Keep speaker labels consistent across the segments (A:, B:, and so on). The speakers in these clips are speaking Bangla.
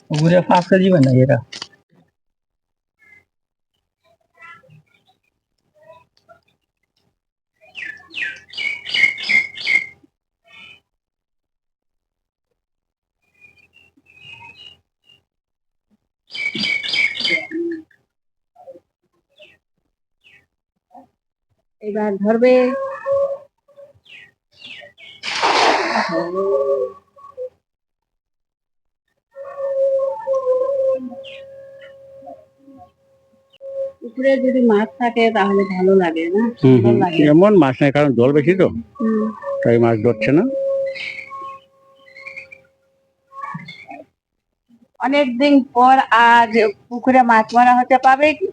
A: পুকুরে 5 কেজি বানাই এরা।
B: এবার ধরবে। পুকুরে যদি মাছ থাকে তাহলে ভালো লাগে না? সুন্দর লাগে।
A: এমন মাছ নাই, কারণ জল বেশি তো, তাই মাছ ধরছে না।
B: অনেকদিন পর আজ পুকুরে মাছ মারা হতে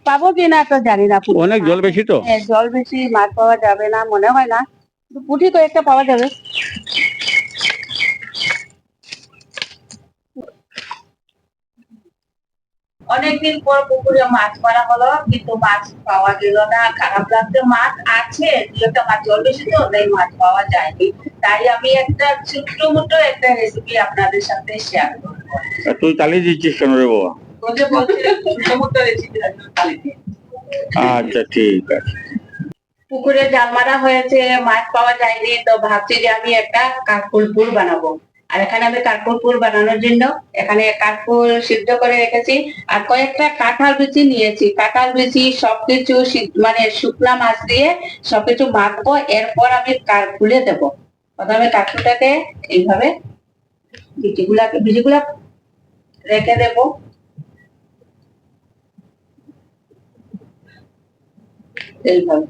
B: পাবো কিনা তো জানি না।
A: অনেক জল বেশি তো।
B: হ্যাঁ, জল বেশি, মাছ পাওয়া যাবে না মনে হয় না, পুঁটি তো একটা পাওয়া যাবে। অনেকদিন পর পুকুরে মাছ মারা হলো, কিন্তু মাছ পাওয়া গেল না, খারাপ লাগছে। মাছ আছে, দু একটা মাছ, জল বেশি তো, তাই মাছ পাওয়া যায়নি। তাই আমি একটা ছোট্ট মোটো একটা রেসিপি আপনাদের সাথে শেয়ার করবো।
A: তুই চালিয়ে দিচ্ছিস কেন রে বাবা? আচ্ছা, ঠিক আছে।
B: পুকুরে জাল মারা হয়েছে, মাছ পাওয়া যায়নি, তো ভাবছি যে আমি একটা কাঠফুল পুর বানাবো। আর এখানে আমি কাঠফুল পুর বানানোর জন্য এখানে কাঠফুল সিদ্ধ করে রেখেছি, আর কয়েকটা কাঁঠাল বিচি নিয়েছি। কাঁঠাল বিচি সবকিছু মানে শুকনা মাছ দিয়ে সবকিছু মাখবো, এরপর আমি কাঠফুলে দেবো। প্রথমে কাঠফুলটাকে এইভাবে বিচিগুলা রেখে দেবো, এইভাবে।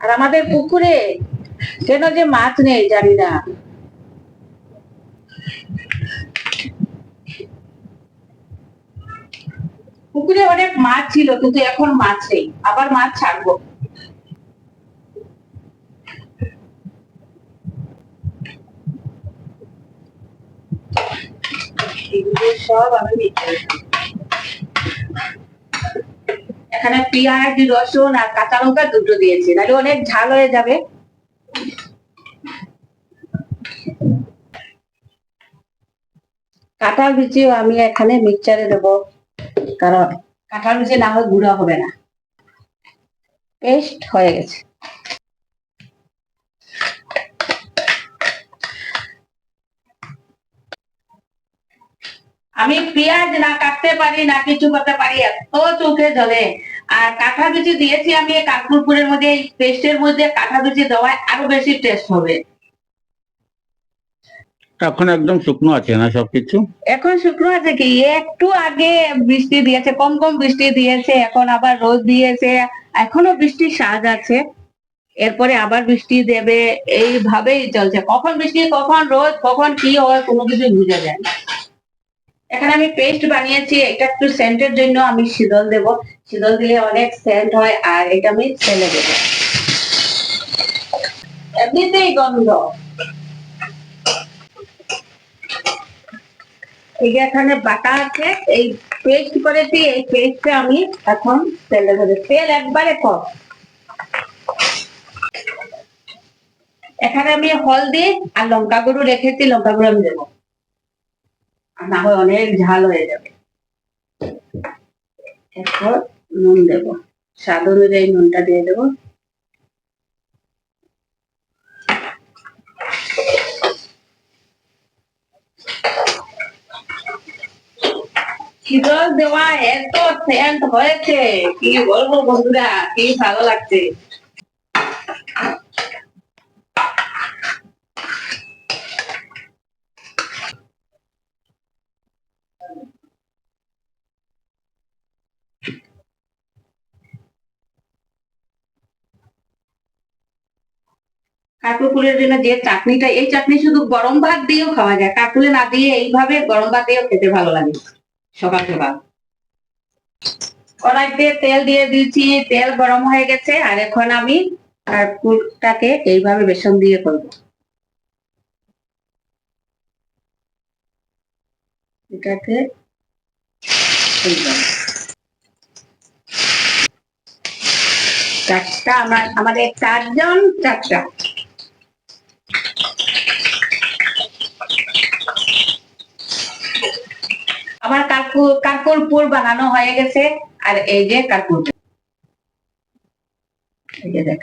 B: আর আমাদের পুকুরে কেন যে মাছ নেই জানি না। পুকুরে অনেক মাছ ছিল, কিন্তু এখন মাছ নেই, আবার মাছ ছাড়বো। সব আমি এখানে পেঁয়াজ, রসুন আর কাঁচা লঙ্কা দুটো দিয়েছি, নাহলে অনেক ঝাল হয়ে যাবে। কাঁঠাল বিচিও আমি এখানে মিক্সচারে দেবো, কারণ কাঁঠাল বিচি না হয় গুঁড়া হবে না। পেস্ট হয়ে গেছে। আমি পেঁয়াজ না কাটতে পারি না কিছু করতে পারি, এত চোখে জ্বলে। আর কাঁঠাল বিচি দিয়েছি আমি কাঠপুরের মধ্যে, এই পেস্টের মধ্যে কাঁঠাল বিচি দেওয়ায় আরো বেশি টেস্ট হবে।
A: এখন একদম শুকনো আছে না সবকিছু?
B: এখন শুকনো আছে কি, একটু আগে বৃষ্টি দিয়েছে, কম কম বৃষ্টি দিয়েছে, এখন আবার রোদ দিয়েছে, এখনো বৃষ্টির সাজ আছে, এরপরে আবার বৃষ্টি দেবে, এইভাবেই চলছে। কখন বৃষ্টি, কখন রোদ, কখন কি হয় কোনো কিছু বোঝা যায় না। এখানে আমি পেস্ট বানিয়েছি, এটা একটু সেন্টের জন্য আমি শীতল দেব, শীতল দিলে অনেক সেন্ট হয়, আর এটা আমি ফেলে দেব, এমনিতেই গন্ধ। এই যে এখানে বাটা আছে, এই পেস্ট করেছি, এই পেস্টটা আমি এখন তেলে দেবো, তেল একবারে কম। এখানে আমি হলদি আর লঙ্কা গুঁড়ো রেখেছি, লঙ্কা গুঁড়ো আমি দেবো, আর না হয় অনেক ঝাল হয়ে যাবে। এরপর নুন দেবো, স্বাদ অনুযায়ী নুনটা দিয়ে দেবো। শীতল দেওয়া এত সেন্ট হয়েছে, কি বলবো বন্ধুরা, কি ভালো লাগছে। কাকুলের জন্য যে চাটনিটা, এই চাটনি শুধু গরম ভাত দিয়েও খাওয়া যায়, কাকুলে না দিয়ে এইভাবে গরম ভাত দিয়েও খেতে ভালো লাগে সকাল সকাল। কড়াইতে তেল দিয়ে দিয়েছি, তেল গরম হয়ে গেছে। আর এখন আমি কাঠকুটটাকে এইভাবে বেসন দিয়ে করব। এটাকে এইভাবে। চারটা, আমাদের 4 জন 4টা। আমার কাকুর পুর বানানো হয়ে গেছে। আর এই যে কাকুর, এই যে দেখ,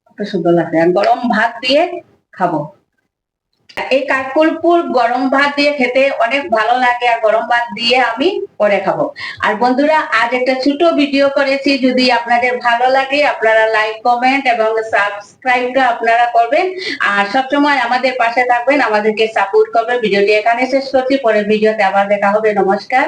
B: কত সুন্দর লাগছে। আর গরম ভাত দিয়ে খাবো। এই কাকুরপুর গরম ভাত দিয়ে খেতে অনেক ভালো লাগে, আর গরম ভাত দিয়ে আমি পরে খাবো। আর বন্ধুরা, আজ একটা ছোট ভিডিও করেছি, যদি আপনাদের ভালো লাগে আপনারা লাইক, কমেন্ট এবং সাবস্ক্রাইবটা আপনারা করবেন। আর সবসময় আমাদের পাশে থাকবেন, আমাদেরকে সাপোর্ট করবেন। ভিডিওটি এখানে শেষ করছি, পরের ভিডিওতে আবার দেখা হবে। নমস্কার।